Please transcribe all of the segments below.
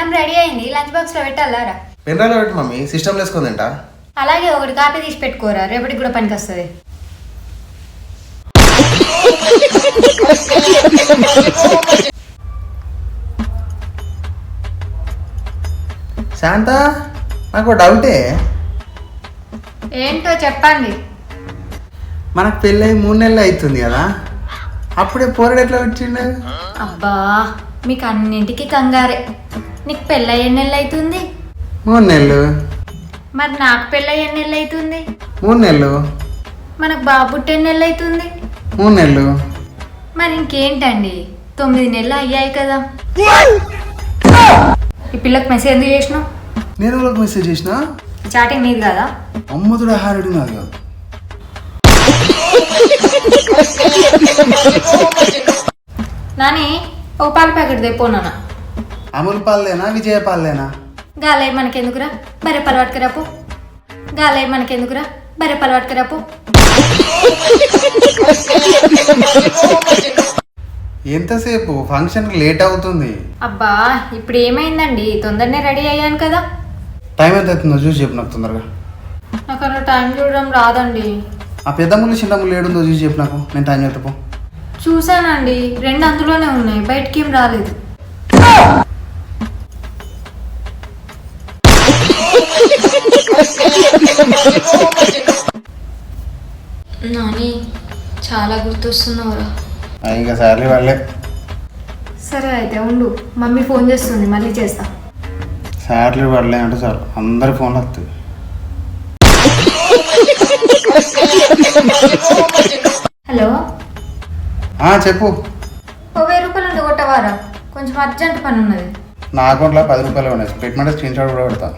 అన్నం రెడీ అయింది, lunch box లో పెట్టాలారా? పెన్రాలో పెట్టు మమ్మీ, సిస్టమ్ వేసుకుందంట. అలాగే ఒకటి కాపీ తీసి పెట్టుకోరా, రేపటికి కూడా పనికి వస్తుంది. శాంత, నాకు డౌటే. ఏంటో చెప్పండి. మనకు పెళ్ళి 3 నెలలు అవుతుంది కదా, అప్పుడే పోరడు ఎట్లా వచ్చిండు? అబ్బా మీకు అన్నింటికి కంగారే. నీకు పెళ్ళ ఎన్ని నెలలు అవుతుంది? 3 నెలలు. మరి నాకు పెళ్ళ ఎన్ని నెలలు అవుతుంది? 3 నెలలు. మనకు బాబు పుట్టి ఎన్ని నెలలు అవుతుంది? 3 నెలలు. మరి ఇంకేంటండి, 9 నెలలు అయ్యాయి కదా. ఈ పిల్లకి మెసేజ్ ఎందుకు చేసినావు? నేను వాళ్ళకి మెసేజ్ చేసిన. చాటింగ్ నీది కదా? అమ్మతుడు హారుడు నాది కాదు. నాని ఓ పాల ప్యాకెట్ తెపోనా? అమూల్ పాలేనా, విజయ పాలేనా? గాలే మనకెందుకురా, బరే పాలు పట్టుకురాపు. గాలే మనకెందుకురా, బరే పాలు పట్టుకురాపు. ఎంతసేపు? ఫంక్షన్కి లేట్ అవుతుంది. అబ్బా ఇప్పుడు ఏమైందండి, తొందరనే రెడీ అయ్యాను కదా. టైం ఎంత అవుతుందో చూసి చెప్పు నాకు తొందరగా. నాకు అలా టైం చూడడం రాదండి. ఆ పెద్ద ముళ్ళు చిన్న ముళ్ళు ఏడుందో చూసి చెప్పు నాకు, నేను టైం చెప్తాను. చూసానండి, 2 అందులోనే ఉన్నాయి, బయటికి ఏం రాలేదు. నాని చాలా గుర్తొస్తున్నావురా. ఇంకా సార్లీ వాళ్ళే. సరే అయితే ఉండు, మమ్మీ ఫోన్ చేస్తుంది, మళ్ళీ చేస్తా. సార్లీ వాళ్ళే అంటే చాలు, అందరి ఫోన్లు వస్తాయి. హలో, చెప్పు. ఓ 1000 రూపాయలు ఉంటే కొట్టవారా? కొంచెం అర్జెంట్ పని ఉన్నది. నా అకౌంట్లో 10 రూపాయలు ఉన్నాయి, పెట్టమంటే స్క్రీన్ షాట్ కూడా పెడతా.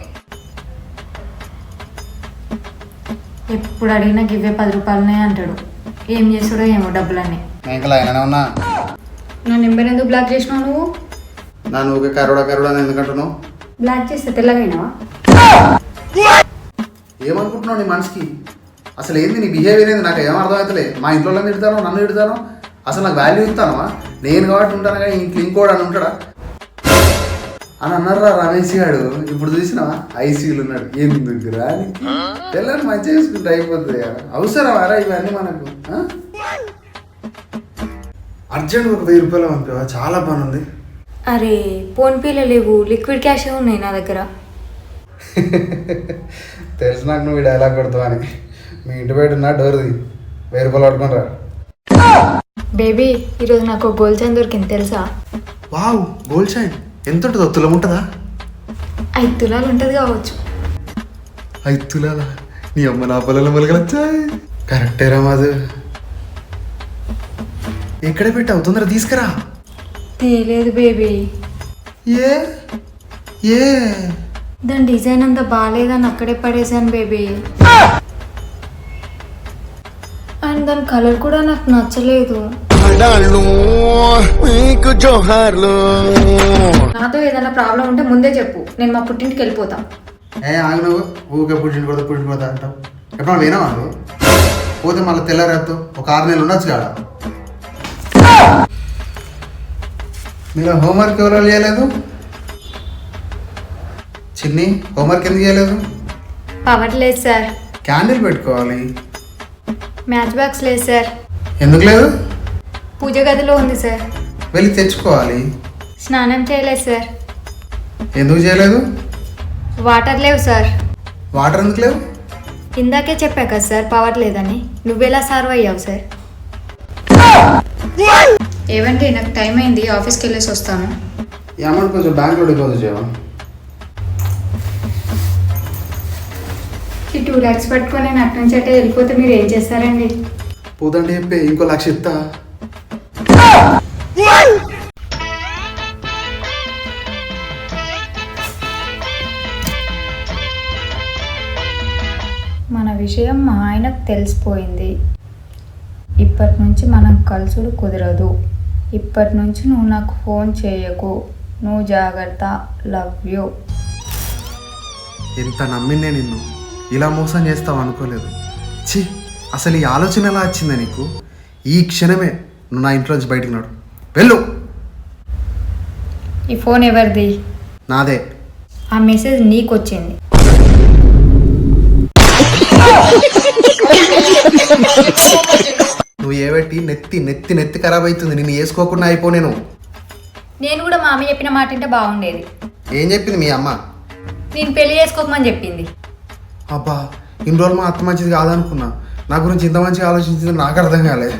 ఎప్పుడు అడిగినా గివ్వే 10 రూపాయలనే అంటాడు. ఏం చేస్తాడో ఏమో డబ్బులన్నీ. నేను ఇంకా లైన్లోనే ఉన్నా. నా నెంబర్ ఎందుకు బ్లాక్ చేసినావు నువ్వు? నా నువ్వు కరోడా అని ఎందుకంటున్నావు? బ్లాక్ చేస్తే తెల్లగైనావా? ఏమనుకుంటున్నావు నీ మనసుకి? అసలు ఏంది నీ బిహేవియర్ ఏంది? నాకు ఏం అర్థమవుతలే. మా ఇంట్లో తిడతాను, నన్ను తిడతాను. అసలు నాకు వాల్యూ ఇస్తానమ్మా? నేను కాబట్టి ఉంటాను కానీ ఇంకోడు అని ఉంటాడా అని అన్నారా రమేష్ గారు. ఇప్పుడు చూసినావా ఐసీయూలు ఉన్నాడు. ఎందుకు రానికి పిల్లలు మంచిగా చేసుకుంటే అయిపోతుంది కదా. అవసరమారా ఇవన్నీ మనకు? అర్జెంట్ ఒక 1000 రూపాయలు పంపేవా? చాలా పని ఉంది. అరే ఫోన్పేలో లేవు, లిక్విడ్ క్యాష్ ఉన్నాయి నా దగ్గర. తెలుసు నాకు నువ్వు ఈ డైలాగ్ కొడతావు అని. మీ ఇంటి బయట ఉన్న డోర్ది 1000 రూపాయలు పట్టుకుంటారా? బేబీ ఈరోజు నాకు గోల్డ్ చైన్ దొరికింది తెలుసా? వావ్, గోల్డ్ చైన్ ఎంత ఉంటుందో? తులం ఉంటుందా? 5 తులాలు ఉంటుంది కావచ్చు. 5 తులాలా? నీ అమ్మ నా పొలంలో మొలకలొచ్చాయి. కరెక్టే రామాజు. ఎక్కడ పెట్టావు? తొందర తీసుకురా. తెలియదు బేబీ. ఏ ఏ దాని డిజైన్ అంతా బాగాలేదని అక్కడే పడేసాను బేబీ. అండ్ దాని కలర్ కూడా నాకు నచ్చలేదు. నాతో ఏదైనా ప్రాబ్లం ఉంటే ముందే చెప్పు, నేను మా పుట్టింటికి వెళ్ళిపోతా. ఆగి నువ్వు ఊకే పుట్టింటిపోతా అంటావు. ఎప్పుడు వినావా నువ్వు? పోతే మళ్ళీ తెల్లారేస్తావు. ఒక 6 నెలలు ఉండొచ్చు కాడ. మీరు హోంవర్క్ ఎవరు చేయలేదు? చిన్ని హోంవర్క్ ఎందుకు చేయలేదు? పవర్ లేదు సార్. క్యాండిల్ పెట్టుకోవాలి. మ్యాచ్ బాక్స్ లేదు సార్. ఎందుకు లేదు? పూజ గదిలో ఉంది సార్. వెళ్ళి తెచ్చుకోవాలి. స్నానం చేయలేదు సార్. ఎందుకు చేయలేదు? వాటర్ లేవు సార్. వాటర్ ఎందుకు లేవు? ఇందాకే చెప్పా కదా సార్ పవర్ లేదని. నువ్వెలా సర్వ్ అయ్యావు సార్? ఏవండి నాకు టైం అయింది, ఆఫీస్కి వెళ్ళేసి వస్తాను. ఈ అమౌంట్ కొంచెం బ్యాంక్లో డిపాజిట్ చేయవా? ఈ 2 lakhs పట్టుకొని నేను అటు నుంచి అట్టే వెళ్ళిపోతే మీరు ఏం చేస్తారండి? పోదండి చెప్పి ఇంకో 1,00,000 ఇస్తా. మన విషయం మా ఆయనకు తెలిసిపోయింది. ఇప్పటి నుంచి మనం కలుసుడు కుదరదు. ఇప్పటి నుంచి నువ్వు నాకు ఫోన్ చేయకు. నువ్వు జాగ్రత్త. Love you. ఎంత నమ్మినే నిన్ను ఇలా మోసం చేస్తావు అనుకోలేదు. ఛీ, అసలు ఈ ఆలోచన ఎలా వచ్చిందా నీకు? ఈ క్షణమే నువ్వు నా ఇంట్లోంచి బయటకు నాడు. వెళ్ళు. ఈ ఫోన్ ఎవరిది? నాదే. ఆ మెసేజ్ నీకు వచ్చింది. నువ్వు ఏబట్టి నెత్తి నెత్తి నెత్తి ఖరాబ్ అవుతుంది. నిన్ను వేసుకోకుండా అయిపో. నేను కూడా మా అమ్మ చెప్పిన మాట అంటే బాగుండేది. ఏం చెప్పింది మీ అమ్మ? నేను పెళ్లి చేసుకోకమని చెప్పింది. అబ్బా, ఇన్ని రోజులు మా అత్త మంచిది కాదనుకున్నా. నా గురించి ఇంత మంచిగా ఆలోచించింది నాకు అర్థం కాలేదు.